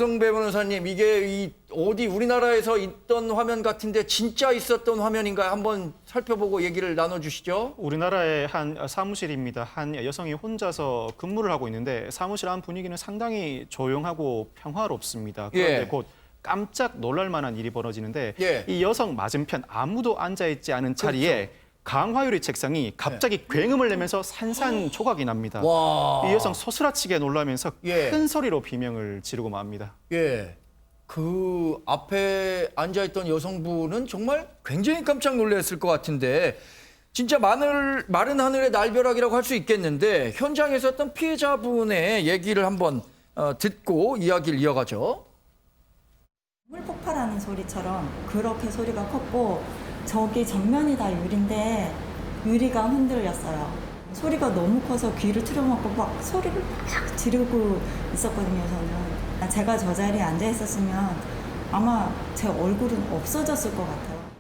박성배 변호사님, 이게 어디 우리나라에서 있던 화면 같은데 진짜 있었던 화면인가요? 한번 살펴보고 얘기를 나눠주시죠. 우리나라의 한 사무실입니다. 한 여성이 혼자서 근무를 하고 있는데 사무실 안 분위기는 상당히 조용하고 평화롭습니다. 그런데 곧 깜짝 놀랄 만한 일이 벌어지는데 이 여성 맞은편 아무도 앉아있지 않은 자리에 강화유리 책상이 갑자기 굉음을 내면서 산산조각이 납니다. 와. 이 여성 소스라치게 놀라면서 큰 소리로 비명을 지르고 맙니다. 그 앞에 앉아있던 여성분은 정말 굉장히 깜짝 놀랐을 것 같은데 진짜 마른 하늘의 날벼락이라고 할 수 있겠는데 현장에서 어떤 피해자분의 얘기를 한번 듣고 이야기를 이어가죠. 물 폭발하는 소리처럼 그렇게 소리가 컸고 저기 전면이 다 유리인데 유리가 흔들렸어요. 소리가 너무 커서 귀를 틀어막고 막 소리를 막 지르고 있었거든요, 저는. 제가 저 자리에 앉아 있었으면 아마 제 얼굴은 없어졌을 것 같아요.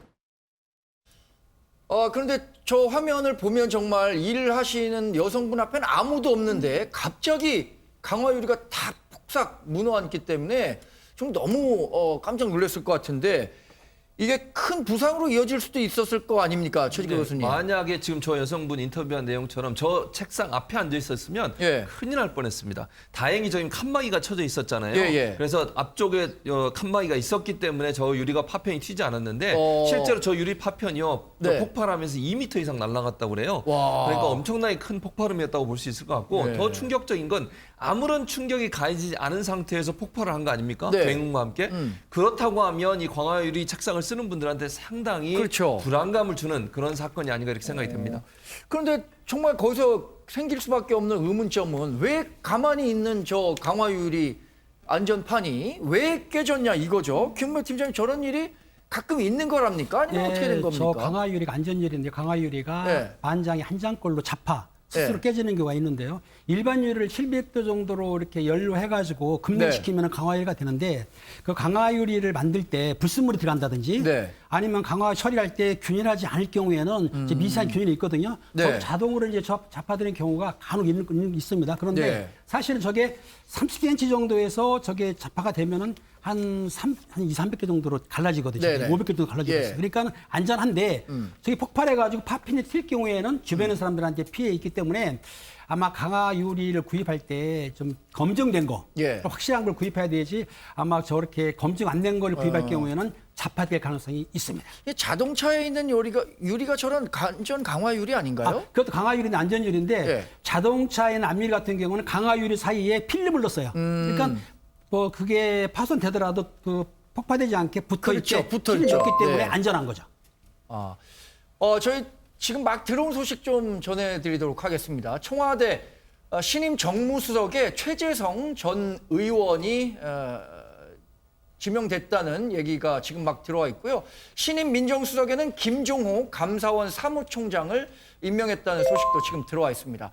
그런데 저 화면을 보면 정말 일을 하시는 여성분 앞에는 아무도 없는데 갑자기 강화유리가 다 폭삭 무너앉기 때문에 좀 너무 깜짝 놀랐을 것 같은데 이게 큰 부상으로 이어질 수도 있었을 거 아닙니까, 최지규 교수님? 만약에 지금 저 여성분 인터뷰한 내용처럼 저 책상 앞에 앉아 있었으면 큰일 날 뻔했습니다. 다행히 저희 칸막이가 쳐져 있었잖아요. 그래서 앞쪽에 칸막이가 있었기 때문에 저 유리가 파편이 튀지 않았는데 실제로 저 유리 파편이요 폭발하면서 2m 이상 날아갔다고 그래요. 그러니까 엄청나게 큰 폭발음이었다고 볼 수 있을 것 같고 더 충격적인 건 아무런 충격이 가해지지 않은 상태에서 폭발을 한 거 아닙니까? 굉음과 함께. 그렇다고 하면 이 광화유리 책상을 쓰는 분들한테 상당히 불안감을 주는 그런 사건이 아닌가 이렇게 생각이 됩니다. 그런데 정말 거기서 생길 수밖에 없는 의문점은 왜 가만히 있는 저 강화유리 안전판이 왜 깨졌냐 이거죠. 김은배 팀장님, 저런 일이 가끔 있는 거랍니까? 아니면 어떻게 된 겁니까? 저 강화유리가 안전유리인데 강화유리가 반장이 한 장꼴로 자파 스스로 깨지는 경우가 있는데요. 일반 유리를 700도 정도로 이렇게 연료해가지고 급냉시키면 강화유리가 되는데 그 강화유리를 만들 때 불순물이 들어간다든지 아니면 강화 처리할 때 균일하지 않을 경우에는 이제 미세한 균일이 있거든요. 자동으로 이제 자파되는 경우가 간혹 있습니다. 그런데 사실은 저게 30cm 정도에서 저게 자파가 되면은 한 200~300개 정도로 갈라지거든요. 500개 정도 갈라지거든요. 그러니까 안전한데 저기 폭발해가지고 파편이 튈 경우에는 주변의 사람들한테 피해 있기 때문에 아마 강화유리를 구입할 때 좀 검증된 거, 확실한 걸 구입해야 되지 아마 저렇게 검증 안 된 걸 구입할 경우에는 자파될 가능성이 있습니다. 자동차에 있는 유리가 저런 안전 강화유리 아닌가요? 그것도 강화유리는 안전유리인데 자동차에는 암유리 같은 경우는 강화유리 사이에 필름을 넣었어요. 그러니까 뭐 그게 파손되더라도 그 폭파되지 않게 붙어있기 때문에 안전한 거죠. 저희 지금 막 들어온 소식 좀 전해드리도록 하겠습니다. 청와대 신임 정무수석에 최재성 전 의원이 지명됐다는 얘기가 지금 막 들어와 있고요. 신임 민정수석에는 김종호 감사원 사무총장을 임명했다는 소식도 지금 들어와 있습니다.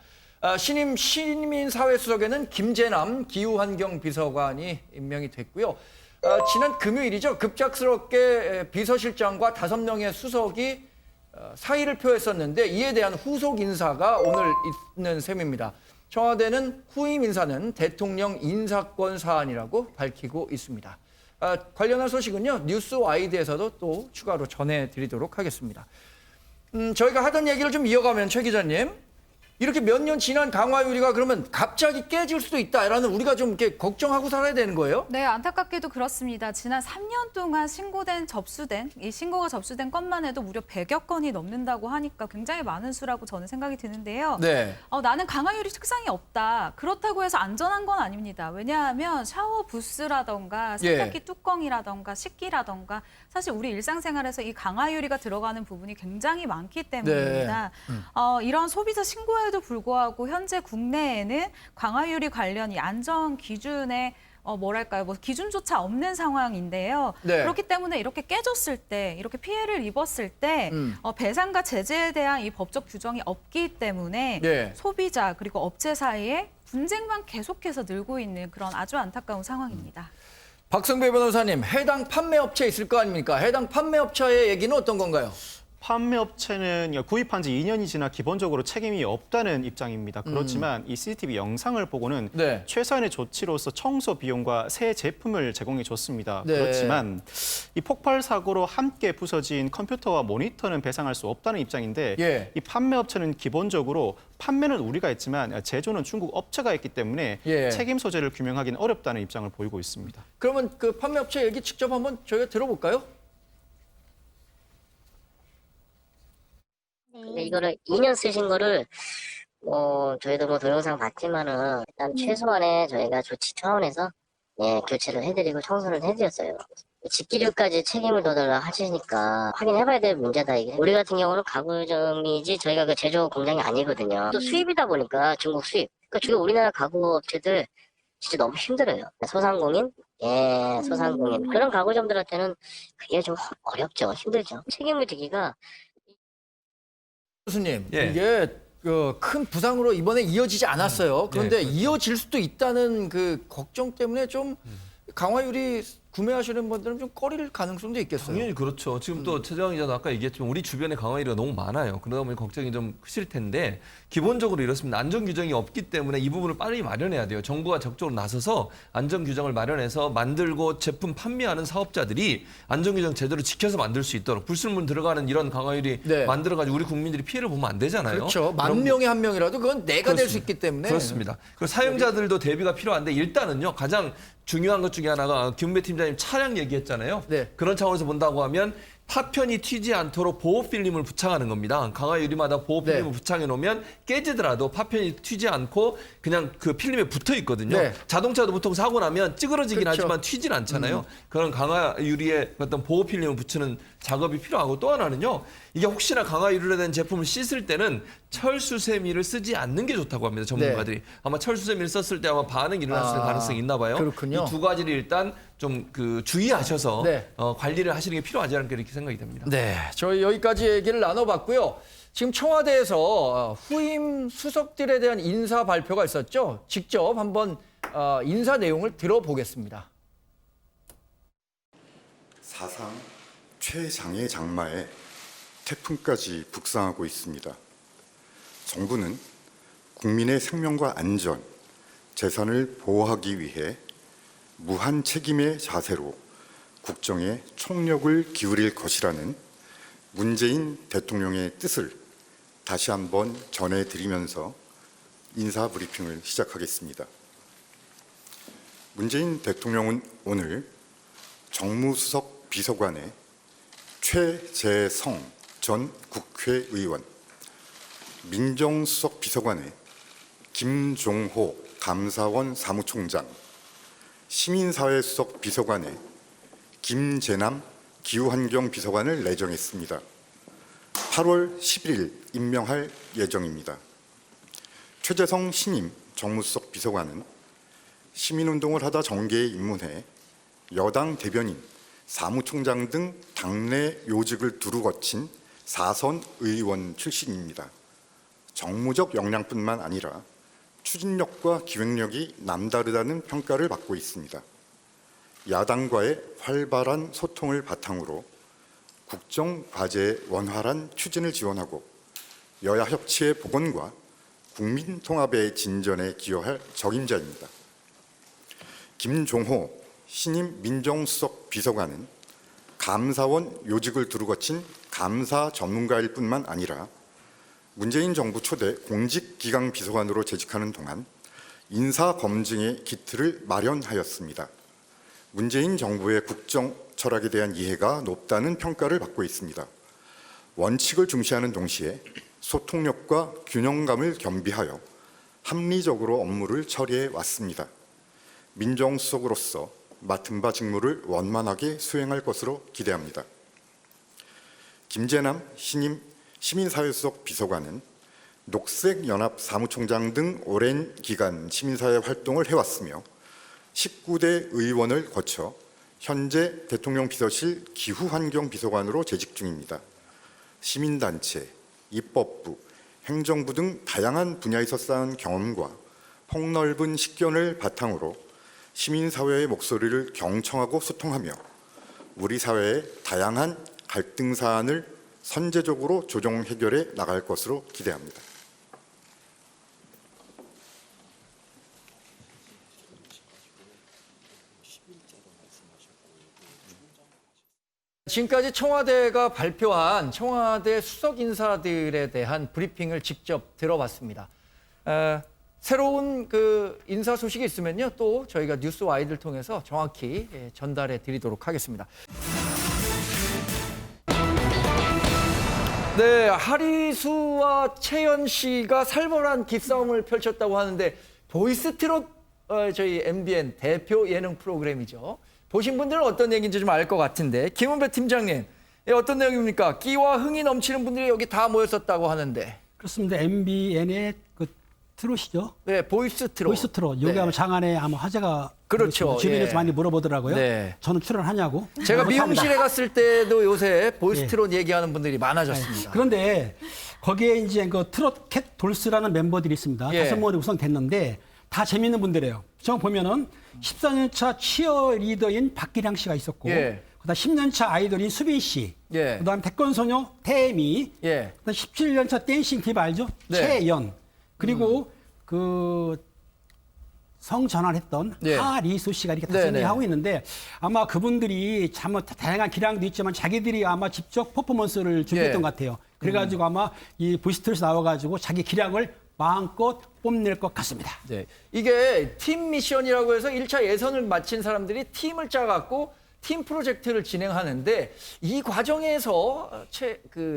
신임 시민사회수석에는 김재남 기후환경비서관이 임명이 됐고요. 지난 금요일이죠. 급작스럽게 비서실장과 5명의 수석이 사의를 표했었는데 이에 대한 후속 인사가 오늘 있는 셈입니다. 청와대는 후임 인사는 대통령 인사권 사안이라고 밝히고 있습니다. 관련한 소식은요. 뉴스와이드에서도 또 추가로 전해드리도록 하겠습니다. 저희가 하던 얘기를 좀 이어가면 최 기자님, 이렇게 몇 년 지난 강화유리가 그러면 갑자기 깨질 수도 있다라는 우리가 좀 이렇게 걱정하고 살아야 되는 거예요? 네, 안타깝게도 그렇습니다. 지난 3년 동안 이 신고가 접수된 건만 해도 무려 100여 건이 넘는다고 하니까 굉장히 많은 수라고 저는 생각이 드는데요. 나는 강화유리 책상이 없다. 그렇다고 해서 안전한 건 아닙니다. 왜냐하면 샤워 부스라던가 세탁기 뚜껑이라던가 식기라던가 사실 우리 일상생활에서 이 강화유리가 들어가는 부분이 굉장히 많기 때문입니다. 이런 소비자 신고에도 불구하고 현재 국내에는 강화유리 관련 이 안전 기준에 기준조차 없는 상황인데요. 그렇기 때문에 이렇게 깨졌을 때, 이렇게 피해를 입었을 때 배상과 제재에 대한 이 법적 규정이 없기 때문에 소비자 그리고 업체 사이에 분쟁만 계속해서 늘고 있는 그런 아주 안타까운 상황입니다. 박성배 변호사님, 해당 판매업체 있을 거 아닙니까? 해당 판매업체의 얘기는 어떤 건가요? 판매업체는 구입한 지 2년이 지나 기본적으로 책임이 없다는 입장입니다. 그렇지만 이 CCTV 영상을 보고는 네. 최소한의 조치로서 청소 비용과 새 제품을 제공해 줬습니다. 네. 그렇지만 이 폭발 사고로 함께 부서진 컴퓨터와 모니터는 배상할 수 없다는 입장인데 예. 이 판매업체는 기본적으로 판매는 우리가 했지만 제조는 중국 업체가 했기 때문에 예. 책임 소재를 규명하기는 어렵다는 입장을 보이고 있습니다. 그러면 그 판매업체 얘기 직접 한번 저희가 들어볼까요? 근데 이거를 2년 쓰신 거를 저희도 뭐 동영상 봤지만은 일단 최소한의 저희가 조치 차원에서 교체를 해드리고 청소를 해드렸어요. 집기류까지 책임을 더 하시니까 확인해봐야 될 문제다 이게. 우리 같은 경우는 가구점이지 저희가 그 제조 공장이 아니거든요. 또 수입이다 보니까 중국 수입. 그러니까 주로 우리나라 가구 업체들 진짜 너무 힘들어요. 소상공인, 소상공인 그런 가구점들한테는 그게 좀 어렵죠, 힘들죠. 책임을 지기가. 교수님, 예. 이게 큰 부상으로 이번에 이어지지 않았어요. 그런데 그렇죠. 이어질 수도 있다는 그 걱정 때문에 좀 강화유리 구매하시는 분들은 좀 꺼릴 가능성도 있겠어요. 당연히 그렇죠. 지금 또 최재형 기자도 아까 얘기했지만 우리 주변에 강화유리가 너무 많아요. 그러다 보니 걱정이 좀 크실 텐데 기본적으로 이렇습니다. 안전 규정이 없기 때문에 이 부분을 빨리 마련해야 돼요. 정부가 적극적으로 나서서 안전 규정을 마련해서 만들고 제품 판매하는 사업자들이 안전 규정 제대로 지켜서 만들 수 있도록 불순물 들어가는 이런 강화유리 네. 만들어가지고 우리 국민들이 피해를 보면 안 되잖아요. 그렇죠. 만 명에 한 명이라도 그건 내가 될 수 있기 때문에. 그렇습니다. 그리고 사용자들도 대비가 필요한데 일단은요. 가장 중요한 것 중에 하나가 김은배 팀장님 차량 얘기했잖아요. 네. 그런 차원에서 본다고 하면 파편이 튀지 않도록 보호 필름을 부착하는 겁니다. 강화유리마다 보호 필름을 네. 부착해 놓으면 깨지더라도 파편이 튀지 않고 그냥 그 필름에 붙어 있거든요. 네. 자동차도 보통 사고 나면 찌그러지긴 그렇죠. 하지만 튀진 않잖아요. 그런 강화유리에 어떤 보호 필름을 붙이는 작업이 필요하고 또 하나는요. 이게 혹시나 강화유리로 된 제품을 씻을 때는 철수세미를 쓰지 않는 게 좋다고 합니다. 전문가들이. 네. 아마 철수세미를 썼을 때 아마 반응이 일어났을 가능성이 있나 봐요. 그렇군요. 이 두 가지를 일단 좀 주의하셔서 네. 관리를 하시는 게 필요하지 않을까 이렇게 생각이 됩니다. 네, 저희 여기까지 얘기를 나눠봤고요. 지금 청와대에서 후임 수석들에 대한 인사 발표가 있었죠. 직접 한번 인사 내용을 들어보겠습니다. 사상 최장의 장마에 태풍까지 북상하고 있습니다. 정부는 국민의 생명과 안전, 재산을 보호하기 위해 무한 책임의 자세로 국정에 총력을 기울일 것이라는 문재인 대통령의 뜻을 다시 한번 전해드리면서 인사 브리핑을 시작하겠습니다. 문재인 대통령은 오늘 정무수석 비서관에 최재성 전 국회의원, 민정수석 비서관에 김종호 감사원 사무총장, 시민사회수석 비서관에 김재남 기후환경 비서관을 내정했습니다. 8월 11일 임명할 예정입니다. 최재성 신임 정무수석 비서관은 시민운동을 하다 정계에 입문해 여당 대변인, 사무총장 등 당내 요직을 두루 거친 4선 의원 출신입니다. 정무적 역량뿐만 아니라 추진력과 기획력이 남다르다는 평가를 받고 있습니다. 야당과의 활발한 소통을 바탕으로 국정 과제의 원활한 추진을 지원하고 여야 협치의 복원과 국민 통합의 진전에 기여할 적임자입니다. 김종호 신임 민정수석 비서관은 감사원 요직을 두루 거친 감사 전문가일 뿐만 아니라 문재인 정부 초대 공직기강 비서관으로 재직하는 동안 인사검증의 기틀을 마련하였습니다. 문재인 정부의 국정 철학에 대한 이해가 높다는 평가를 받고 있습니다. 원칙을 중시하는 동시에 소통력과 균형감을 겸비하여 합리적으로 업무를 처리해 왔습니다. 민정수석으로서 맡은 바 직무를 원만하게 수행할 것으로 기대합니다. 김재남 신임 시민사회수석 비서관은 녹색연합 사무총장 등 오랜 기간 시민사회 활동을 해왔으며 19대 의원을 거쳐 현재 대통령 비서실 기후환경비서관으로 재직 중입니다. 시민단체, 입법부, 행정부 등 다양한 분야에서 쌓은 경험과 폭넓은 식견을 바탕으로 시민사회의 목소리를 경청하고 소통하며 우리 사회의 다양한 갈등 사안을 선제적으로 조정 해결해 나갈 것으로 기대합니다. 지금까지 청와대가 발표한 청와대 수석 인사들에 대한 브리핑을 직접 들어봤습니다. 새로운 그 인사 소식이 있으면요, 또 저희가 뉴스와이드를 통해서 정확히 전달해 드리도록 하겠습니다. 네, 하리수와 채연 씨가 살벌한 기싸움을 펼쳤다고 하는데 보이스 트롯 저희 MBN 대표 예능 프로그램이죠. 보신 분들은 어떤 얘기인지 좀 알 것 같은데 김은배 팀장님, 어떤 내용입니까? 끼와 흥이 넘치는 분들이 여기 다 모였었다고 하는데. 그렇습니다. MBN의 그 트롯이죠. 네, 보이스 트롯. 보이스 트롯. 여기 네. 아마 장안에 아마 화제가 그렇죠. 주변에서 예. 많이 물어보더라고요. 네. 저는 출연하냐고. 제가 못합니다. 미용실에 갔을 때도 요새 보이스 예. 트롯 얘기하는 분들이 많아졌습니다. 그런데 거기에 이제 그 트롯 캣 돌스라는 멤버들이 있습니다. 예. 5명이 구성됐는데 다 재밌는 분들이에요. 저 보면은 14년차 치어리더인 박기량 씨가 있었고, 예. 그다음 10년차 아이돌인 수빈 씨, 예. 그다음 태권소녀 태미, 예. 그다음 17년차 댄싱 디바 알죠? 네. 최연, 그리고 그 성전환했던 예. 하리수 씨가 이렇게 네네. 다 진행하고 있는데 아마 그분들이 참 다양한 기량도 있지만 자기들이 아마 직접 퍼포먼스를 준비했던 예. 것 같아요. 그래가지고 아마 이 부스트에서 나와가지고 자기 기량을 마음껏 뽐낼 것 같습니다. 네. 이게 팀 미션이라고 해서 1차 예선을 마친 사람들이 팀을 짜갖고 팀 프로젝트를 진행하는데 이 과정에서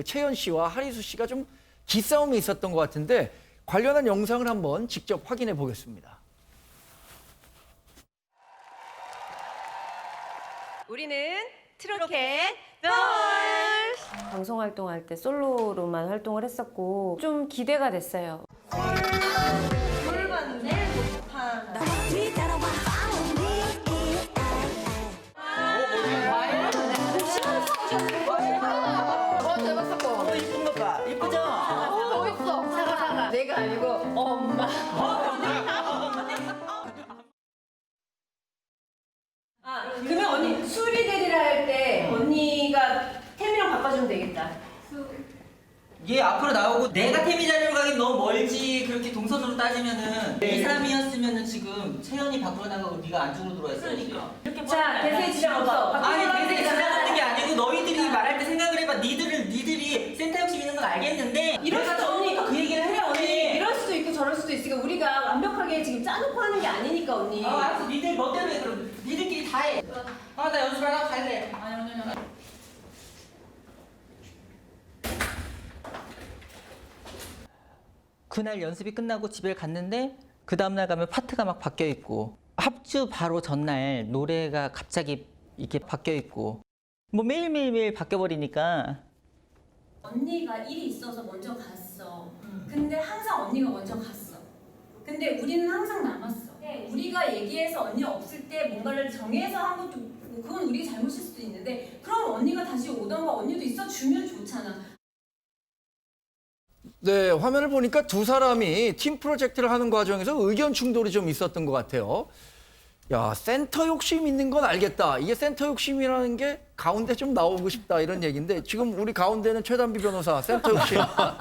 채연 씨와 하리수 씨가 좀 기싸움이 있었던 것 같은데 관련한 영상을 한번 직접 확인해 보겠습니다. 우리는 트롯캣 돌! 방송 활동할 때 솔로로만 활동을 했었고 좀 기대가 됐어요. 그러면 언니 수리 대리라 할 때 언니가 템이랑 바꿔주면 되겠다. 얘 앞으로 나오고 내가 태미 자리로 가긴 너무 멀지. 그렇게 동선으로 따지면은 2, 3이었으면은 지금 채연이 밖으로 나가고 네가 안쪽으로 들어와 있어야지. 자, 대세에 지장 없어. 아니 대세에 지장 없는 게 아니고 너희들이 말할 때 생각을 해봐. 니들이 센터 욕심 있는 건 알겠는데 이럴 수도 언니 그 얘기를 해 언니. 이럴 수도 있고 저럴 수도 있으니까 우리가 완벽하게 지금 짜놓고 하는 게 아니니까 언니. 알았어. 니들 멋대로 해 그럼. 니들끼리 다 해. 아 나 연습 안 하고 갈래. 아니. 그날 연습이 끝나고 집에 갔는데 그 다음날 가면 파트가 막 바뀌어 있고 합주 바로 전날 노래가 갑자기 이렇게 바뀌어 있고 뭐 매일매일 바뀌어 버리니까 언니가 일이 있어서 먼저 갔어. 근데 항상 언니가 먼저 갔어. 근데 우리는 항상 남았어. 우리가 얘기해서 언니가 없을 때 뭔가를 정해서 한 것도 뭐 그건 우리 잘못일 수도 있는데 그럼 언니가 다시 오던가 언니도 있어주면 좋잖아. 네, 화면을 보니까 두 사람이 팀 프로젝트를 하는 과정에서 의견 충돌이 좀 있었던 것 같아요. 야, 센터 욕심 있는 건 알겠다. 이게 센터 욕심이라는 게 가운데 좀 나오고 싶다 이런 얘기인데 지금 우리 가운데는 최단비 변호사 센터 욕심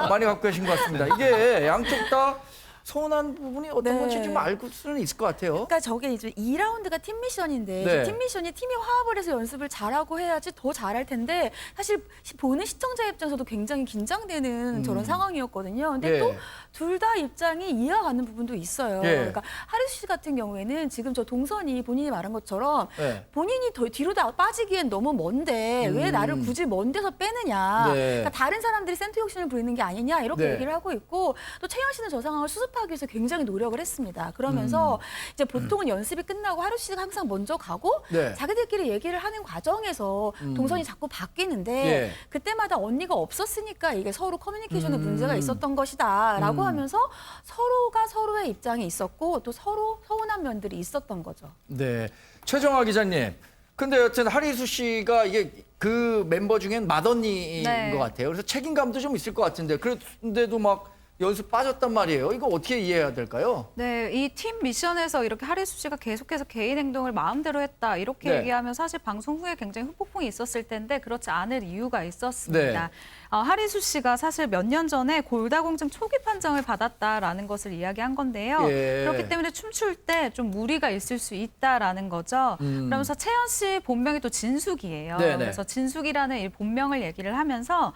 많이 갖고 계신 것 같습니다. 이게 양쪽 다 서운한 부분이 어떤 건지 좀 알고 수는 있을 것 같아요. 그러니까 저게 이제 2라운드가 팀 미션인데 네. 팀 미션이 팀이 화합을 해서 연습을 잘하고 해야지 더 잘할 텐데 사실 보는 시청자 입장에서도 굉장히 긴장되는 저런 상황이었거든요. 근데 예. 또 둘 다 입장이 이해가 가는 부분도 있어요. 예. 그러니까 하리수 씨 같은 경우에는 지금 저 동선이 본인이 말한 것처럼 네. 본인이 더 뒤로 다 빠지기엔 너무 먼데 왜 나를 굳이 먼 데서 빼느냐. 네. 그러니까 다른 사람들이 센터 욕심을 부리는 게 아니냐 이렇게 네. 얘기를 하고 있고 또 채연 씨는 저 상황을 수습하기 위해서 굉장히 노력을 했습니다. 그러면서 이제 보통은 연습이 끝나고 하루 씨가 항상 먼저 가고 네. 자기들끼리 얘기를 하는 과정에서 동선이 자꾸 바뀌는데 예. 그때마다 언니가 없었으니까 이게 서로 커뮤니케이션에 문제가 있었던 것이다라고 하면서 서로가 서로의 입장이 있었고 또 서로 서운한 면들이 있었던 거죠. 네, 최정화 기자님. 근데 여튼 하리수 씨가 이게 그 멤버 중엔 맏언니인 네. 것 같아요. 그래서 책임감도 좀 있을 것 같은데 그런데도 막 연습 빠졌단 말이에요. 이거 어떻게 이해해야 될까요? 네, 이 팀 미션에서 이렇게 하리수 씨가 계속해서 개인 행동을 마음대로 했다 이렇게 네. 얘기하면 사실 방송 후에 굉장히 후폭풍이 있었을 텐데 그렇지 않을 이유가 있었습니다. 네. 하리수 씨가 사실 몇 년 전에 골다공증 초기 판정을 받았다라는 것을 이야기한 건데요. 예. 그렇기 때문에 춤출 때 좀 무리가 있을 수 있다라는 거죠. 그러면서 채연 씨 본명이 또 진숙이에요. 네네. 그래서 진숙이라는 이 본명을 얘기를 하면서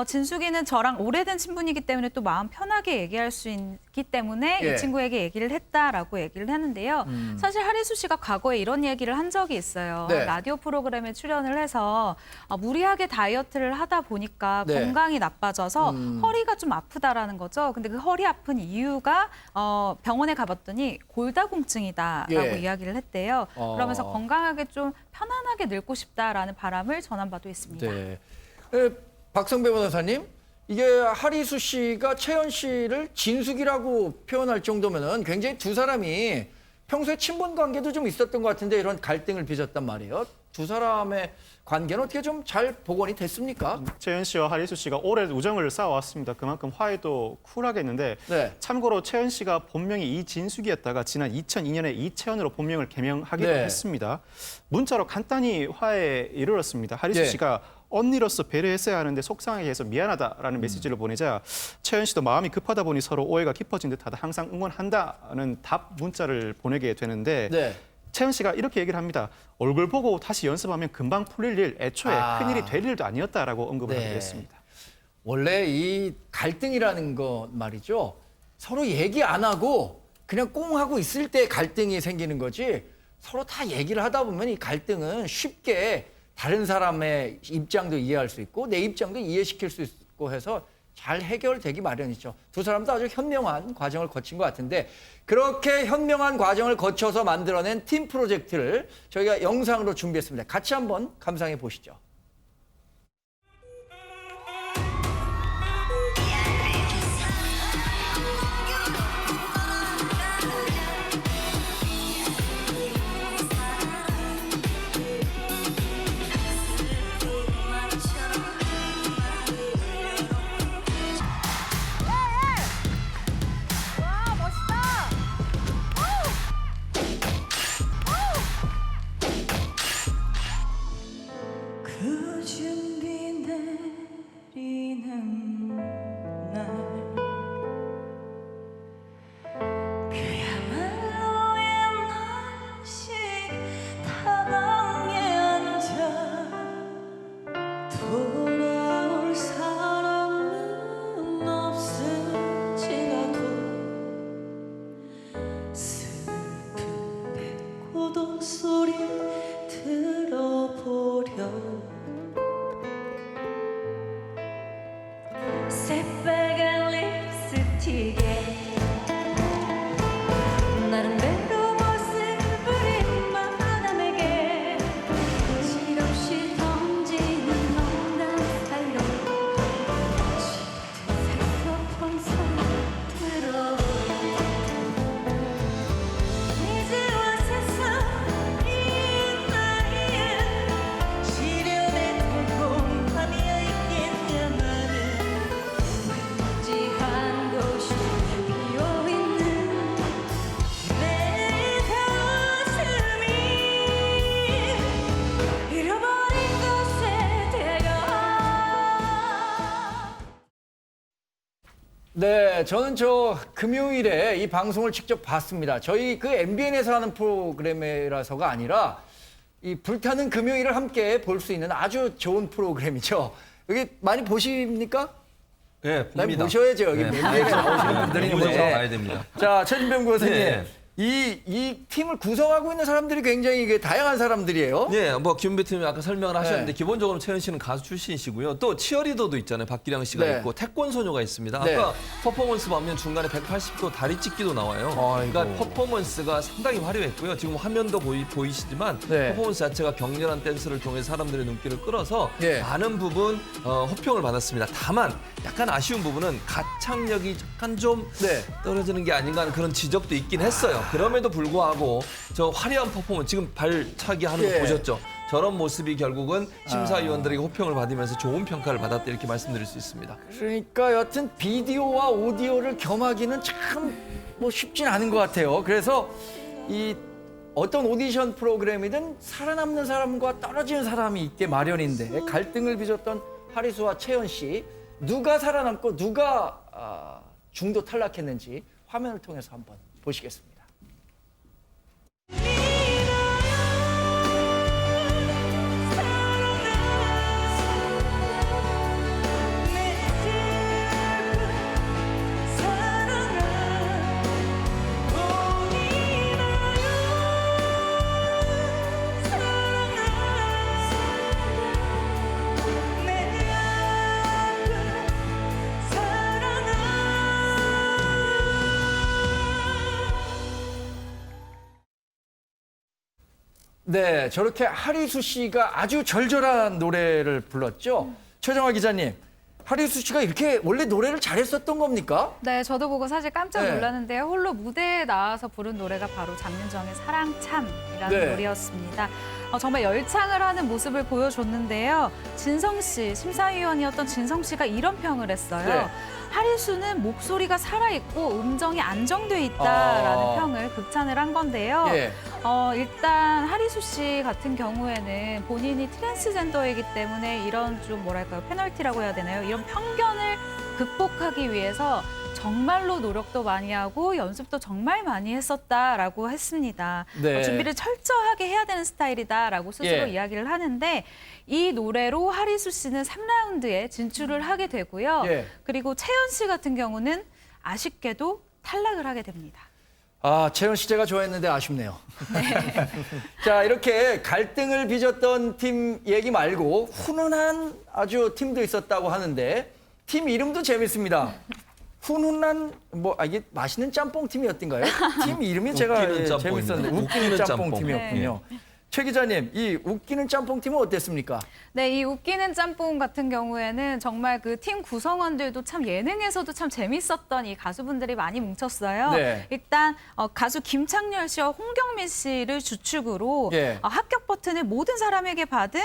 진숙이는 저랑 오래된 친분이기 때문에 또 마음 편하게 얘기할 수 있기 때문에 예. 이 친구에게 얘기를 했다라고 얘기를 하는데요. 사실 하리수 씨가 과거에 이런 얘기를 한 적이 있어요. 네. 라디오 프로그램에 출연을 해서 무리하게 다이어트를 하다 보니까 네. 건강이 나빠져서 허리가 좀 아프다라는 거죠. 근데 그 허리 아픈 이유가 병원에 가봤더니 골다공증이다라고 예. 이야기를 했대요. 그러면서 건강하게 좀 편안하게 늙고 싶다라는 바람을 전한 바도 있습니다. 네. 박성배 변호사님, 이게 하리수 씨가 채연 씨를 진숙이라고 표현할 정도면은 굉장히 두 사람이 평소에 친분 관계도 좀 있었던 것 같은데 이런 갈등을 빚었단 말이에요. 두 사람의 관계는 어떻게 좀 잘 복원이 됐습니까? 채연 씨와 하리수 씨가 오래 우정을 쌓아왔습니다. 그만큼 화해도 쿨하게 했는데 네. 참고로 채연 씨가 본명이 이진숙이었다가 지난 2002년에 이채연으로 본명을 개명하기도 네. 했습니다. 문자로 간단히 화해에 이르렀습니다. 하리수 네. 씨가 언니로서 배려했어야 하는데 속상하게 해서 미안하다라는 메시지를 보내자 채연 씨도 마음이 급하다 보니 서로 오해가 깊어진 듯하다. 항상 응원한다는 답 문자를 보내게 되는데 네. 채연 씨가 이렇게 얘기를 합니다. 얼굴 보고 다시 연습하면 금방 풀릴 일, 애초에 큰일이 될 일도 아니었다라고 언급을 네. 하기도 했습니다. 원래 이 갈등이라는 거 말이죠. 서로 얘기 안 하고 그냥 꽁 하고 있을 때 갈등이 생기는 거지 서로 다 얘기를 하다 보면 이 갈등은 쉽게 다른 사람의 입장도 이해할 수 있고 내 입장도 이해시킬 수 있고 해서 잘 해결되기 마련이죠. 두 사람도 아주 현명한 과정을 거친 것 같은데 그렇게 현명한 과정을 거쳐서 만들어낸 팀 프로젝트를 저희가 영상으로 준비했습니다. 같이 한번 감상해 보시죠. 그 준비 내리는 날 그야말로의 날씨 다방에 앉아 돌아올 사람은 없을지라도 슬픈 백고도 소리 들어보려 새빨간 립스틱에 나름대로 모습 부린 마담에게 실없이 던지는 농담 사이로 짙은 색소폰 소리 들어 이제와 세상 이 나이에 시련에 꼼꼼하며 있겠냐마는 왠지 한 곳이 비어있는 내 가슴이 잃어버린 곳에 데려와. 네, 저는 저 금요일에 이 방송을 직접 봤습니다. 저희 그 MBN에서 하는 프로그램이라서가 아니라 이 불타는 금요일을 함께 볼 수 있는 아주 좋은 프로그램이죠. 여기 많이 보십니까? 네, 많이 봅니다. 보셔야죠. 여기 네, MBN에 나오시는 분들이 무조건 보죠. 봐야 됩니다. 자, 최진병 교수님. 네. 이 팀을 구성하고 있는 사람들이 굉장히 이게 다양한 사람들이에요. 네, 뭐 김은배 팀이 아까 설명을 하셨는데 네. 기본적으로 채연 씨는 가수 출신이시고요. 또 치어리더도 있잖아요. 박기량 씨가 네. 있고 태권 소녀가 있습니다. 네. 아까 퍼포먼스 보면 중간에 180도 다리 찢기도 나와요. 아이고. 그러니까 퍼포먼스가 상당히 화려했고요. 지금 화면도 보이시지만 네. 퍼포먼스 자체가 격렬한 댄스를 통해 사람들의 눈길을 끌어서 네. 많은 부분 호평을 받았습니다. 다만 약간 아쉬운 부분은 가창력이 약간 좀 네. 떨어지는 게 아닌가 하는 그런 지적도 있긴 했어요. 그럼에도 불구하고 저 화려한 퍼포먼스 지금 발차기 하는 거 예. 보셨죠? 저런 모습이 결국은 심사위원들에게 호평을 받으면서 좋은 평가를 받았다 이렇게 말씀드릴 수 있습니다. 그러니까 여튼 비디오와 오디오를 겸하기는 참 뭐 쉽진 않은 것 같아요. 그래서 이 어떤 오디션 프로그램이든 살아남는 사람과 떨어지는 사람이 있게 마련인데 갈등을 빚었던 하리수와 채연 씨 누가 살아남고 누가 중도 탈락했는지 화면을 통해서 한번 보시겠습니다. 네, 저렇게 하리수 씨가 아주 절절한 노래를 불렀죠. 최정화 기자님, 하리수 씨가 이렇게 원래 노래를 잘했었던 겁니까? 네, 저도 보고 사실 깜짝 놀랐는데요. 홀로 무대에 나와서 부른 노래가 바로 장윤정의 사랑참이라는 노래였습니다. 정말 열창을 하는 모습을 보여줬는데요. 진성 씨, 심사위원이었던 진성 씨가 이런 평을 했어요. 하리수는 목소리가 살아있고 음정이 안정돼 있다라는 평을 극찬을 한 건데요. 일단 하리수 씨 같은 경우에는 본인이 트랜스젠더이기 때문에 이런 좀 뭐랄까요, 페널티라고 해야 되나요? 이런 편견을 극복하기 위해서 정말로 노력도 많이 하고 연습도 정말 많이 했었다라고 했습니다. 준비를 철저하게 해야 되는 스타일이다라고 스스로 이야기를 하는데 이 노래로 하리수 씨는 3라운드에 진출을 하게 되고요. 그리고 채연 씨 같은 경우는 아쉽게도 탈락을 하게 됩니다. 아, 채연 씨 제가 좋아했는데 아쉽네요. 자, 이렇게 갈등을 빚었던 팀 얘기 말고 훈훈한 아주 팀도 있었다고 하는데 팀 이름도 재밌습니다. 훈훈한 이게 맛있는 짬뽕 팀이었던가요? 팀 이름이 제가 재밌었는데 웃기는 짬뽕 팀이었군요. 최 기자님, 이 웃기는 짬뽕 팀은 어땠습니까? 네, 이 웃기는 짬뽕 같은 경우에는 정말 그 팀 구성원들도 참 예능에서도 참 재밌었던 이 가수분들이 많이 뭉쳤어요. 일단 가수 김창렬 씨와 홍경민 씨를 주축으로 합격 버튼을 모든 사람에게 받은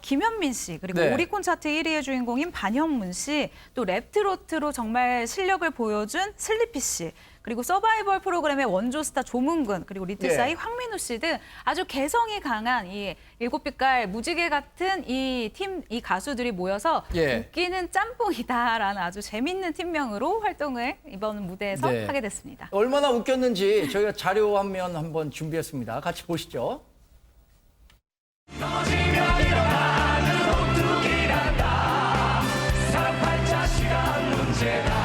김현민 씨, 그리고 오리콘 차트 1위의 주인공인 반현문 씨, 또 랩트로트로 정말 실력을 보여준 슬리피 씨, 그리고 서바이벌 프로그램의 원조 스타 조문근, 그리고 리틀사이 황민우 씨 등 아주 개성이 강한 이 일곱빛깔 무지개 같은 이 가수들이 모여서 웃기는 짬뽕이다라는 아주 재밌는 팀명으로 활동을 이번 무대에서 하게 됐습니다. 얼마나 웃겼는지 저희가 자료 한 면 한번 준비했습니다. 같이 보시죠. 넘어지면 일어나는 오뚜기란다. 사람 팔자 시간 문제다.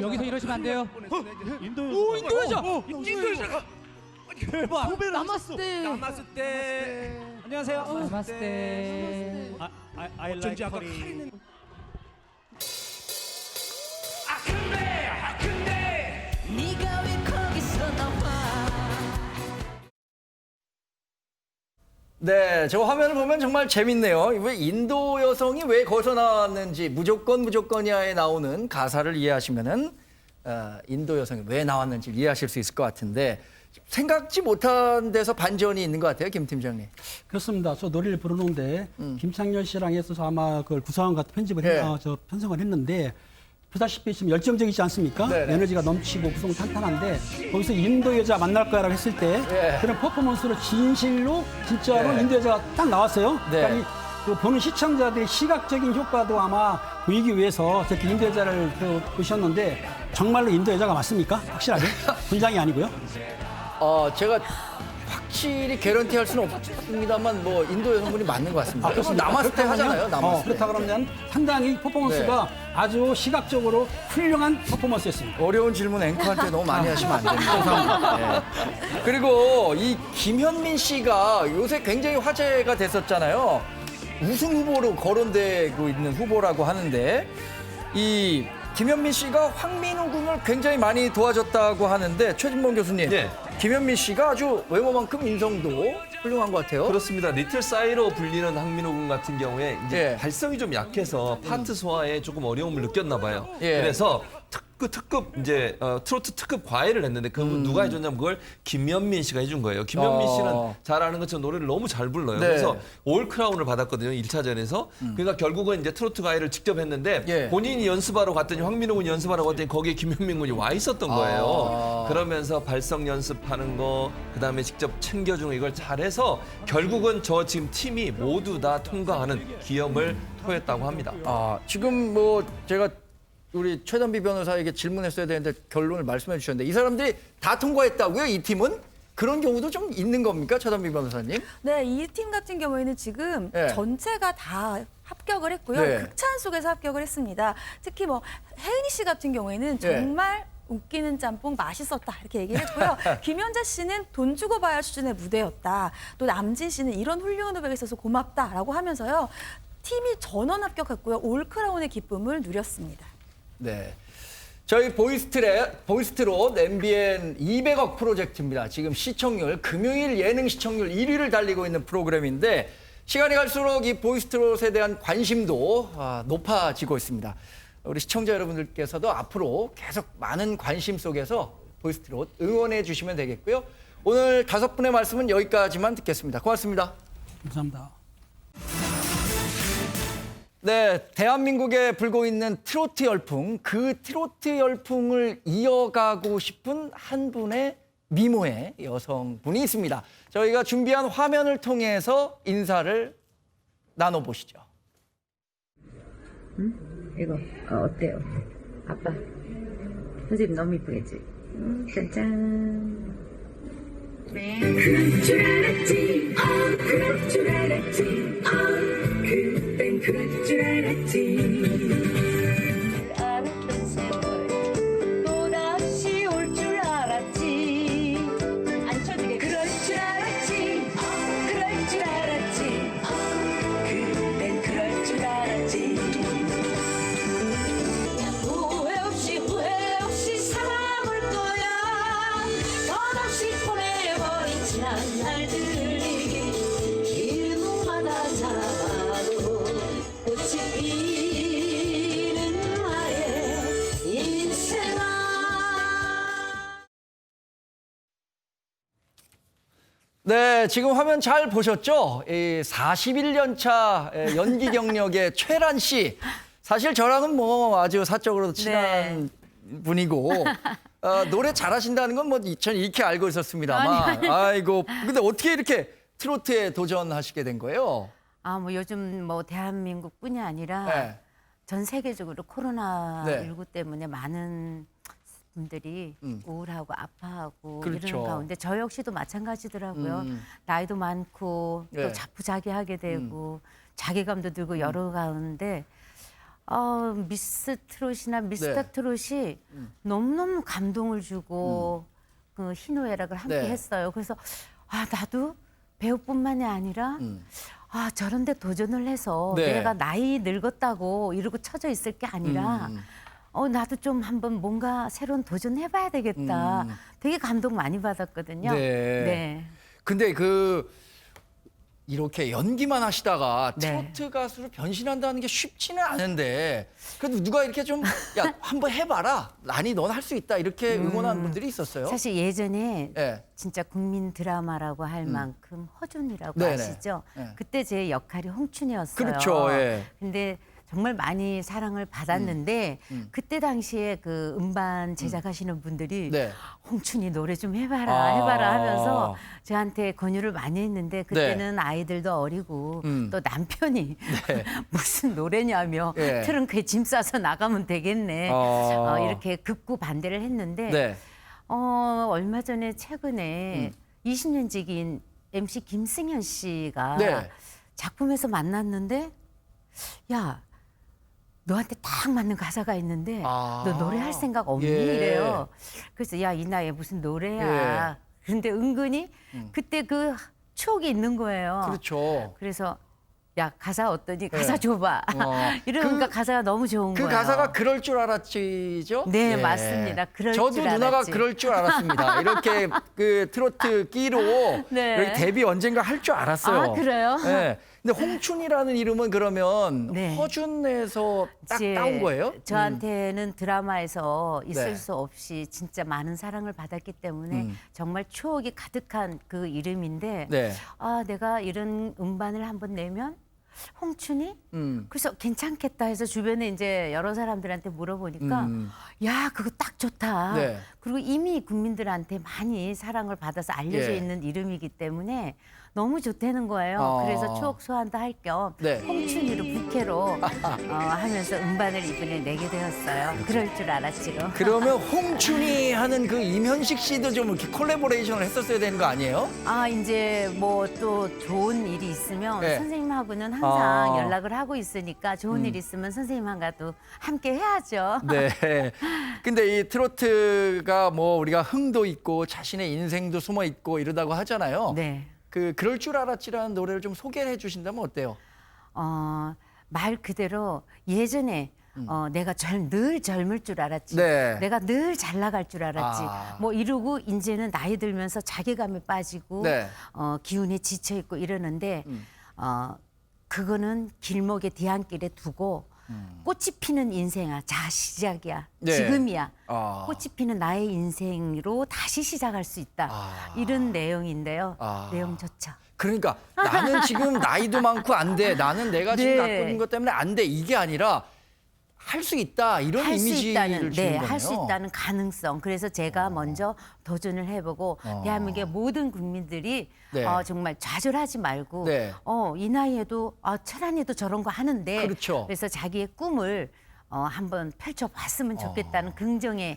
여기서 이러시면 안 돼요. 인도여자. 대박. 나마스테. 안녕하세요. 나마스테. I like 커리. 근데 네가 왜 거기서 나와? 네, 저 화면을 보면 정말 재밌네요. 왜 인도 여성이 왜 거기서 나왔는지 무조건이야에 나오는 가사를 이해하시면은 인도 여성이 왜 나왔는지 이해하실 수 있을 것 같은데 생각지 못한 데서 반전이 있는 것 같아요, 김 팀장님. 그렇습니다. 저 노래를 부르는데 김창렬 씨랑 해서 아마 그걸 구성원 같은 편성을 했는데 보다시피 좀 열정적이지 않습니까? 에너지가 넘치고 구성 탄탄한데 거기서 인도 여자 만날 거야라고 했을 때 그런 퍼포먼스로 진실로 진짜로 인도 여자가 딱 나왔어요. 그러니까 그 보는 시청자들의 시각적인 효과도 아마 보이기 위해서 저렇게 인도 여자를 보셨는데 정말로 인도 여자가 맞습니까? 확실하게? 분장이 아니고요. 제가 확실히 개런티 할 수는 없습니다만 인도 여성분이 맞는 것 같습니다. 나마스테 하잖아요. 나마스테. 그렇다 그러면 상당히 퍼포먼스가 아주 시각적으로 훌륭한 퍼포먼스였습니다. 어려운 질문 앵커한테 너무 많이 하시면 안 됩니다. 네. 그리고 이 김현민 씨가 요새 굉장히 화제가 됐었잖아요. 우승 후보로 거론되고 있는 후보라고 하는데 이 김현민 씨가 황민우 군을 굉장히 많이 도와줬다고 하는데 최진봉 교수님, 네. 김현민 씨가 아주 외모만큼 인성도 훌륭한 것 같아요. 그렇습니다. 리틀 사이로 불리는 황민호 군 같은 경우에 이제 발성이 좀 약해서 파트 소화에 조금 어려움을 느꼈나 봐요. 그래서 특급 이제 트로트 특급 과외를 했는데 그분 누가 해줬냐면 그걸 김현민 씨가 해준 거예요. 김현민 씨는 잘 아는 것처럼 노래를 너무 잘 불러요. 그래서 올 크라운을 받았거든요. 1차전에서. 그러니까 결국은 이제 트로트 과외를 직접 했는데 본인이 연습하러 갔더니 황민호 군이 연습하러 갔더니 거기에 김현민 군이 와 있었던 거예요. 그러면서 발성 연습하는 거 그다음에 직접 챙겨주는 이걸 잘해서 결국은 저 지금 팀이 모두 다 통과하는 기염을 토했다고 합니다. 지금 뭐 제가 우리 최단비 변호사에게 질문했어야 되는데 결론을 말씀해 주셨는데 이 사람들이 다 통과했다고요? 이 팀은? 그런 경우도 좀 있는 겁니까? 최단비 변호사님? 네, 이 팀 같은 경우에는 지금 전체가 다 합격을 했고요. 극찬 속에서 합격을 했습니다. 특히 뭐 혜은이 씨 같은 경우에는 정말 웃기는 짬뽕 맛있었다 이렇게 얘기를 했고요. 김연자 씨는 돈 주고 봐야 수준의 무대였다. 또 남진 씨는 이런 훌륭한 후배가 있어서 고맙다라고 하면서요. 팀이 전원 합격했고요. 올 크라운의 기쁨을 누렸습니다. 네. 저희 보이스트롯 MBN 200억 프로젝트입니다. 지금 시청률, 금요일 예능 시청률 1위를 달리고 있는 프로그램인데 시간이 갈수록 이 보이스트롯에 대한 관심도 높아지고 있습니다. 우리 시청자 여러분들께서도 앞으로 계속 많은 관심 속에서 보이스트롯 응원해 주시면 되겠고요. 오늘 5분의 말씀은 여기까지만 듣겠습니다. 고맙습니다. 감사합니다. 네, 대한민국에 불고 있는 트로트 열풍, 그 트로트 열풍을 이어가고 싶은 한 분의 미모의 여성분이 있습니다. 저희가 준비한 화면을 통해서 인사를 나눠보시죠. 이거 어때요? 아빠, 선생님 너무 이쁘겠지? 짠짠. 그럴 줄 알았지, 그럴 줄 알았지, 그땐 그럴 줄 알았지. 아는 세월 또다시 올 줄 알았지. 안 쳐지게 그럴 줄 알았지, 그럴 줄 알았지, 그땐 그럴 줄 알았지. 후회 없이 살아볼 거야. 덧없이 보내버린 지난 날들이 길목마다 잡아도 꽃이 피는 나의 인생아. 네, 지금 화면 잘 보셨죠? 41년 차 연기 경력의 최란 씨. 사실 저랑은 뭐 아주 사적으로 친한 분이고 노래 잘하신다는 건 뭐 전 익히 알고 있었습니다만 아이고 근데 어떻게 이렇게 트로트에 도전하시게 된 거예요? 뭐 요즘 뭐 대한민국뿐이 아니라 전 세계적으로 코로나19 때문에 많은 분들이 우울하고 아파하고 이러는 가운데 저 역시도 마찬가지더라고요. 나이도 많고 또 자포자기하게 되고 자괴감도 들고 여러 가운데 미스 트롯이나 미스터 트롯이 너무너무 감동을 주고 그 희노애락을 함께 했어요. 그래서 나도 배우뿐만이 아니라 저런 데 도전을 해서 내가 나이 늙었다고 이러고 처져 있을 게 아니라 나도 좀 한번 뭔가 새로운 도전해봐야 되겠다. 되게 감동 많이 받았거든요. 네. 근데 이렇게 연기만 하시다가 트로트 가수로 변신한다는 게 쉽지는 않은데 그래도 누가 이렇게 좀 야 한번 해봐라. 라니 넌 할 수 있다. 이렇게 응원하는 분들이 있었어요. 사실 예전에 진짜 국민 드라마라고 할 만큼 허준이라고 아시죠? 그때 제 역할이 홍춘이었어요. 그렇죠. 근데 정말 많이 사랑을 받았는데 그때 당시에 그 음반 제작하시는 분들이 홍춘이 노래 좀 해봐라 하면서 저한테 권유를 많이 했는데 그때는 아이들도 어리고 또 남편이 무슨 노래냐며 트렁크에 짐 싸서 나가면 되겠네 이렇게 극구 반대를 했는데 얼마 전에 최근에 20년 지기인 MC 김승현 씨가 작품에서 만났는데 야 너한테 딱 맞는 가사가 있는데 아. 너 노래할 생각 없니? 예. 이래요. 그래서 야, 이 나이에 무슨 노래야. 근데 은근히 그때 그 추억이 있는 거예요. 그렇죠. 그래서 야, 가사 어떠니? 가사 줘봐. 이러니까 그- 가사가 너무 좋은 그 거예요. 가사가 그럴 줄 알았지죠? 네, 맞습니다. 그럴 저도 줄 누나가 알았지. 그럴 줄 알았습니다. 이렇게 그 트로트 끼로 네. 이렇게 데뷔 언젠가 할 줄 알았어요. 아, 그래요? 네. 근데 홍춘이라는 이름은 그러면 네. 허준에서 딱 이제 따온 거예요? 저한테는 드라마에서 있을 네. 수 없이 진짜 많은 사랑을 받았기 때문에 정말 추억이 가득한 그 이름인데 네. 아, 내가 이런 음반을 한번 내면 홍춘이? 그래서 괜찮겠다 해서 주변에 이제 여러 사람들한테 물어보니까 야, 그거 딱 좋다. 네. 그리고 이미 국민들한테 많이 사랑을 받아서 알려져 예. 있는 이름이기 때문에 너무 좋다는 거예요. 그래서 추억 소환도 할 겸 네. 홍춘이로 부캐로 하면서 음반을 이번에 내게 되었어요. 그럴 줄 알았지로. 그러면 홍춘이 하는 그 임현식 씨도 좀 이렇게 콜라보레이션을 했었어야 되는 거 아니에요? 아, 이제 뭐 또 좋은 일이 있으면 네. 선생님하고는 항상 아. 연락을 하고 있으니까 좋은 일 있으면 선생님하고도 함께 해야죠. 네. 근데 이 트로트가 뭐 우리가 흥도 있고 자신의 인생도 숨어 있고 이러다고 하잖아요. 네. 그럴 줄 알았지라는 노래를 좀 소개를 해주신다면 어때요? 말 그대로 예전에 내가 늘 젊을 줄 알았지. 네. 내가 늘 잘 나갈 줄 알았지. 아. 뭐 이러고 이제는 나이 들면서 자괴감에 빠지고 네. 기운에 지쳐 있고 이러는데 그거는 길목에 뒤안길에 두고 꽃이 피는 인생아, 자 시작이야. 네. 지금이야. 아. 꽃이 피는 나의 인생으로 다시 시작할 수 있다. 이런 내용인데요. 내용 좋죠. 그러니까 나는 지금 나이도 많고 안 돼. 나는 내가 지금 네. 갖고 있는 것 때문에 안 돼. 이게 아니라 할 수 있다. 이런 할 수 이미지를 있다는, 주는 거네요. 할 수 있다는 가능성. 그래서 제가 먼저 도전을 해보고 대한민국의 모든 국민들이 네. 정말 좌절하지 말고 네. 이 나이에도 철안이도 저런 거 하는데 그렇죠. 그래서 자기의 꿈을 한번 펼쳐봤으면 좋겠다는 긍정의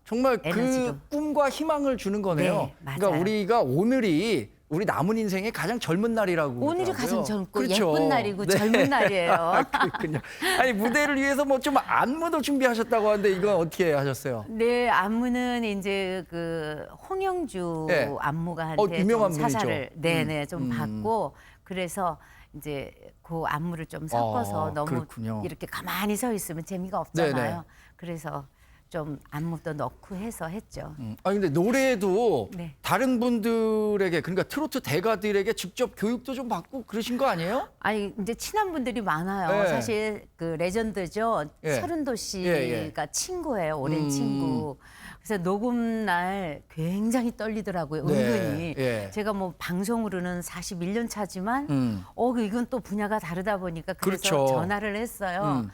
정말 에너지로. 그 꿈과 희망을 주는 거네요. 네, 그러니까 맞아요. 우리가 오늘이 우리 남은 인생의 가장 젊은 날이라고 오늘이 그러더라고요. 가장 젊고 그렇죠. 예쁜 날이고 네. 젊은 날이에요. 그렇군요. 아니 무대를 위해서 뭐 좀 안무도 준비하셨다고 하는데 이건 어떻게 하셨어요? 네, 안무는 이제 그 홍영주 네. 안무가한테 유명한 좀 사사를 분이죠. 네네 좀 받고 그래서 이제 그 안무를 좀 섞어서 너무 그렇군요. 이렇게 가만히 서 있으면 재미가 없잖아요. 네네. 그래서 좀 안무도 넣고 해서 했죠. 아니 근데 노래도 네. 다른 분들에게 그러니까 트로트 대가들에게 직접 교육도 좀 받고 그러신 거 아니에요? 아니 이제 친한 분들이 많아요. 네. 사실 그 레전드죠. 예. 서른도 씨가 예. 친구예요. 오랜 친구. 그래서 녹음 날 굉장히 떨리더라고요. 네. 은근히. 예. 제가 뭐 방송으로는 41년 차지만 이건 또 분야가 다르다 보니까 그래서 그렇죠. 전화를 했어요.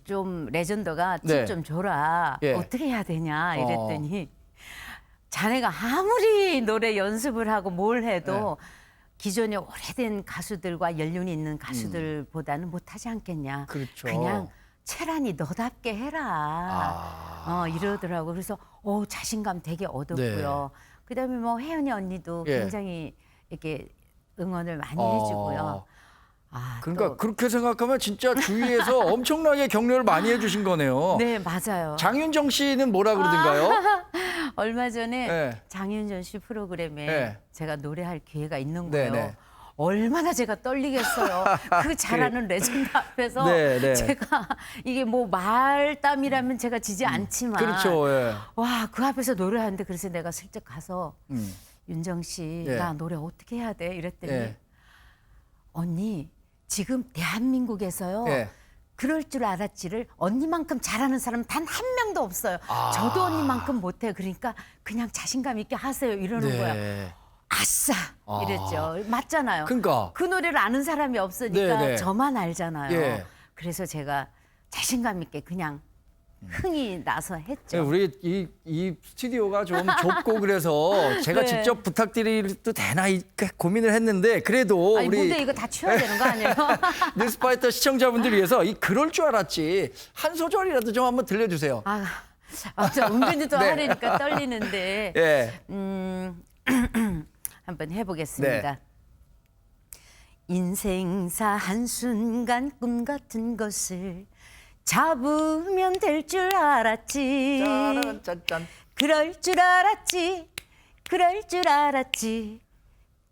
좀 레전더가 팁 네. 좀 줘라. 예. 어떻게 해야 되냐 이랬더니 자네가 아무리 노래 연습을 하고 뭘 해도 기존에 오래된 가수들과 연륜이 있는 가수들보다는 못하지 않겠냐. 그렇죠. 그냥 채란이 너답게 해라. 이러더라고요. 그래서 자신감 되게 얻었고요. 그다음에 뭐 혜연이 언니도 예. 굉장히 이렇게 응원을 많이 해주고요. 그러니까 또- 그렇게 생각하면 진짜 주위에서 엄청나게 격려를 많이 해주신 거네요. 네, 맞아요. 장윤정 씨는 뭐라 그러던가요? 얼마 전에 네. 장윤정 씨 프로그램에 네. 제가 노래할 기회가 있는 네, 거예요. 네. 얼마나 제가 떨리겠어요. 그 잘하는 레전드 앞에서 네, 네. 제가 이게 뭐 말땀이라면 제가 지지 않지만 그렇죠. 예. 와, 그 앞에서 노래하는데 그래서 내가 슬쩍 가서 음. 윤정 씨, 예. 나 노래 어떻게 해야 돼? 이랬더니 예. 언니 지금 대한민국에서요. 예. 그럴 줄 알았지를 언니만큼 잘하는 사람 단 한 명도 없어요. 저도 언니만큼 못해요. 그러니까 그냥 자신감 있게 하세요. 이러는 네. 거야. 아싸 이랬죠. 맞잖아요. 그러니까. 그 노래를 아는 사람이 없으니까 네, 네. 저만 알잖아요. 예. 그래서 제가 자신감 있게 그냥 흥이 나서 했죠. 우리 이 스튜디오가 좀 좁고 그래서 제가 네. 직접 부탁드려도 되나 이렇게 고민을 했는데 그래도 아니, 우리 무대 이거 다 치워야 되는 거 아니에요? 뉴스파이터 시청자분들 위해서 이 그럴 줄 알았지 한 소절이라도 좀 한번 들려주세요. 저 은근히 또 네. 하려니까 떨리는데 예. 한번 해보겠습니다. 네. 인생사 한순간 꿈 같은 것을 잡으면 될 줄 알았지. 짠짠. 그럴 줄 알았지. 그럴 줄 알았지.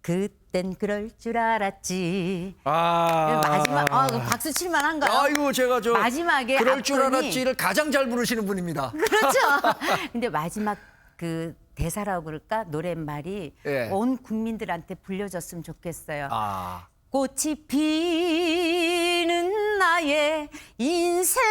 그땐 그럴 줄 알았지. 마지막 그 박수 칠만 한가요? 아이고 제가 저 마지막에 그럴 줄 앞부분이- 알았지를 가장 잘 부르시는 분입니다. 그렇죠. 근데 마지막 그 대사라고 그럴까 노랫말이 예. 온 국민들한테 불려졌으면 좋겠어요. 아. 꽃이 피는 나의 인생아.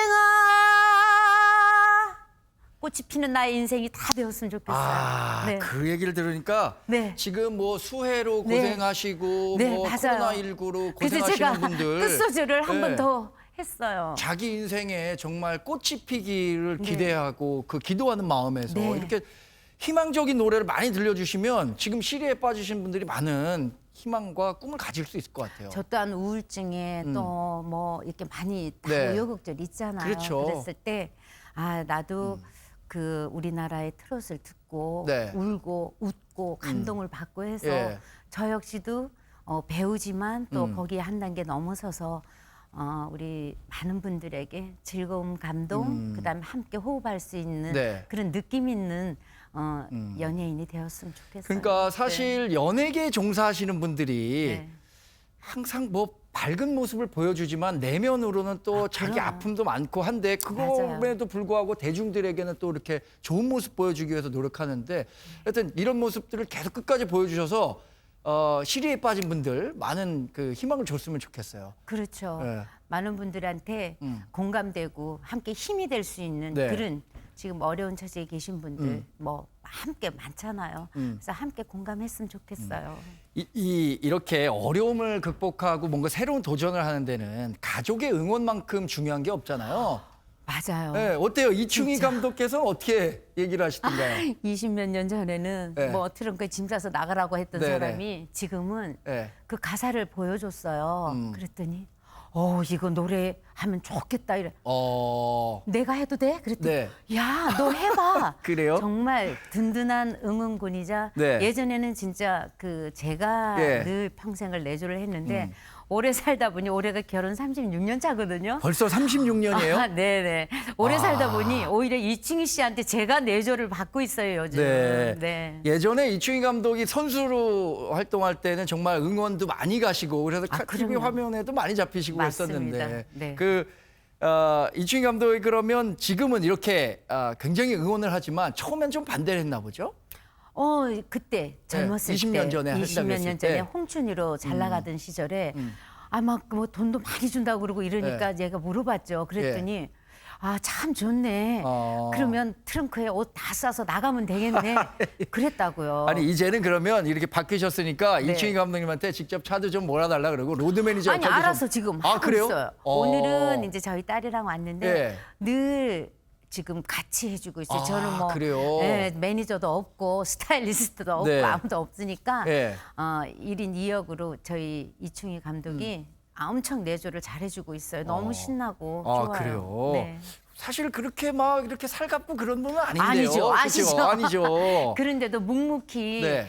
꽃이 피는 나의 인생이 다 되었으면 좋겠어요. 네. 그 얘기를 들으니까 네. 지금 뭐 수해로 네. 고생하시고 네, 뭐 맞아요. 코로나19로 그래서 제가 고생하시는 분들 끝소절을 한 번 네. 더 했어요. 자기 인생에 정말 꽃이 피기를 네. 기대하고 그 기도하는 마음에서 네. 이렇게 희망적인 노래를 많이 들려주시면 지금 시리에 빠지신 분들이 많은 희망과 꿈을 가질 수 있을 것 같아요. 저 또한 우울증에 또 뭐 이렇게 많이 다 네. 우여곡절 있잖아요. 그렇죠. 그랬을 때 나도 그 우리나라의 트롯을 듣고 네. 울고 웃고 감동을 받고 해서 예. 저 역시도 배우지만 또 거기에 한 단계 넘어서서 우리 많은 분들에게 즐거움, 감동, 그다음에 함께 호흡할 수 있는 네. 그런 느낌 있는 연예인이 되었으면 좋겠어요. 그러니까 사실 연예계에 종사하시는 분들이 네. 항상 뭐 밝은 모습을 보여주지만 내면으로는 또 자기 그럼. 아픔도 많고 한데 맞아요. 그럼에도 불구하고 대중들에게는 또 이렇게 좋은 모습 보여주기 위해서 노력하는데 하여튼 이런 모습들을 계속 끝까지 보여주셔서 시리에 빠진 분들 많은 그 희망을 줬으면 좋겠어요. 그렇죠. 네. 많은 분들한테 공감되고 함께 힘이 될 수 있는 네. 그런 지금 어려운 처지에 계신 분들 뭐 함께 많잖아요. 그래서 함께 공감했으면 좋겠어요. 이렇게 어려움을 극복하고 뭔가 새로운 도전을 하는 데는 가족의 응원만큼 중요한 게 없잖아요. 맞아요. 네, 어때요? 이충희 진짜. 감독께서는 어떻게 얘기를 하시던가요? 20몇 년 전에는 네. 뭐 트렁크에 짐 싸서 나가라고 했던 네네. 사람이 지금은 네. 그 가사를 보여줬어요. 그랬더니 이거 노래하면 좋겠다 이래. 내가 해도 돼? 그랬더니 네. 야, 너 해봐. 그래요? 정말 든든한 응원군이자 네. 예전에는 진짜 그 제가 예. 늘 평생을 내조를 했는데 오래 살다 보니 올해가 결혼 36년 차거든요. 벌써 36년이에요? 네네. 오래 살다 보니 오히려 이충희 씨한테 제가 내조를 받고 있어요 요즘. 네. 예전에 이충희 감독이 선수로 활동할 때는 정말 응원도 많이 가시고 그래서 TV 그럼요. 화면에도 많이 잡히시고 맞습니다. 했었는데 네. 이충희 감독이 그러면 지금은 이렇게 굉장히 응원을 하지만 처음엔 좀 반대를 했나 보죠? 그때 젊었을 20년 때, 전에 하신다고 20몇 했을 년 전에 때. 홍춘이로 잘 나가던 시절에 막 뭐 돈도 많이 준다고 그러고 이러니까 제가 물어봤죠. 그랬더니 참 좋네. 그러면 트렁크에 옷 다 싸서 나가면 되겠네. 그랬다고요. 아니 이제는 그러면 이렇게 바뀌셨으니까 네. 이충희 감독님한테 직접 차도 좀 몰아달라 그러고 로드 매니저까지 알아서 지금 하고 그래요? 있어요. 오늘은 이제 저희 딸이랑 왔는데 예. 늘 지금 같이 해주고 있어요. 저는 뭐 그래요? 매니저도 없고 스타일리스트도 없고 네. 아무도 없으니까 예. 1인 2역으로 저희 이충희 감독이 엄청 내조를 잘해주고 있어요. 너무 신나고 좋아요. 그래요? 네. 사실 그렇게 막 이렇게 살갑고 그런 분은 아닌데요. 아니죠, 아시죠? 그죠? 아니죠. 그런데도 묵묵히 네.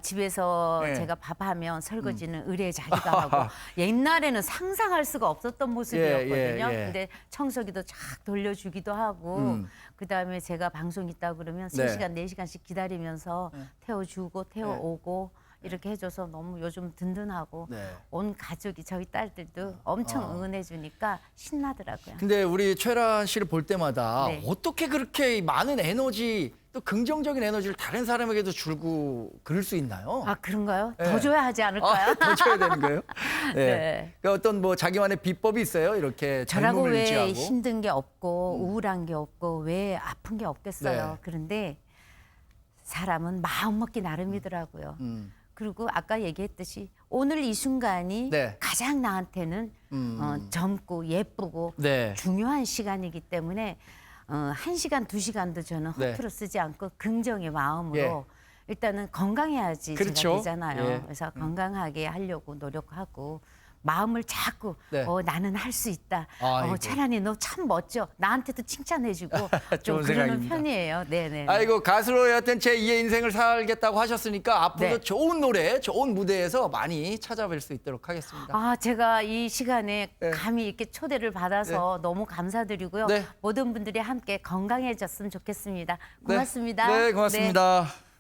집에서 네. 제가 밥하면 설거지는 의뢰 자기가 하고 옛날에는 상상할 수가 없었던 모습이었거든요. 예. 근데 청소기도 쫙 돌려주기도 하고 그다음에 제가 방송 있다 그러면 네. 3시간, 4시간씩 기다리면서 태워주고 태워오고 이렇게 해줘서 너무 요즘 든든하고 네. 온 가족이 저희 딸들도 엄청 응원해 주니까 신나더라고요. 근데 우리 최란 씨를 볼 때마다 네. 어떻게 그렇게 많은 에너지 또 긍정적인 에너지를 다른 사람에게도 주고 그럴 수 있나요? 그런가요? 네. 더 줘야 하지 않을까요? 더 줘야 되는 거예요? 네. 네. 그러니까 어떤 뭐 자기만의 비법이 있어요? 이렇게 저라고 젊음을 왜 유지하고. 힘든 게 없고 우울한 게 없고 왜 아픈 게 없겠어요. 네. 그런데 사람은 마음 먹기 나름이더라고요. 그리고 아까 얘기했듯이 오늘 이 순간이 네. 가장 나한테는 젊고 예쁘고 네. 중요한 시간이기 때문에 1시간, 2시간도 저는 허투루 쓰지 않고 긍정의 마음으로 예. 일단은 건강해야지 그렇죠. 제가 되잖아요. 예. 그래서 건강하게 하려고 노력하고 마음을 자꾸 네. 나는 할 수 있다. 아이고. 채란이 너 참 멋져. 나한테도 칭찬해주고 좀 좋은 그러는 생각입니다. 편이에요. 네네. 아이고 가수로 여하튼 제2의 인생을 살겠다고 하셨으니까 앞으로도 네. 좋은 노래, 좋은 무대에서 많이 찾아뵐 수 있도록 하겠습니다. 아, 제가 이 시간에 네. 감히 이렇게 초대를 받아서 너무 감사드리고요. 네. 모든 분들이 함께 건강해졌으면 좋겠습니다. 고맙습니다. 네, 고맙습니다.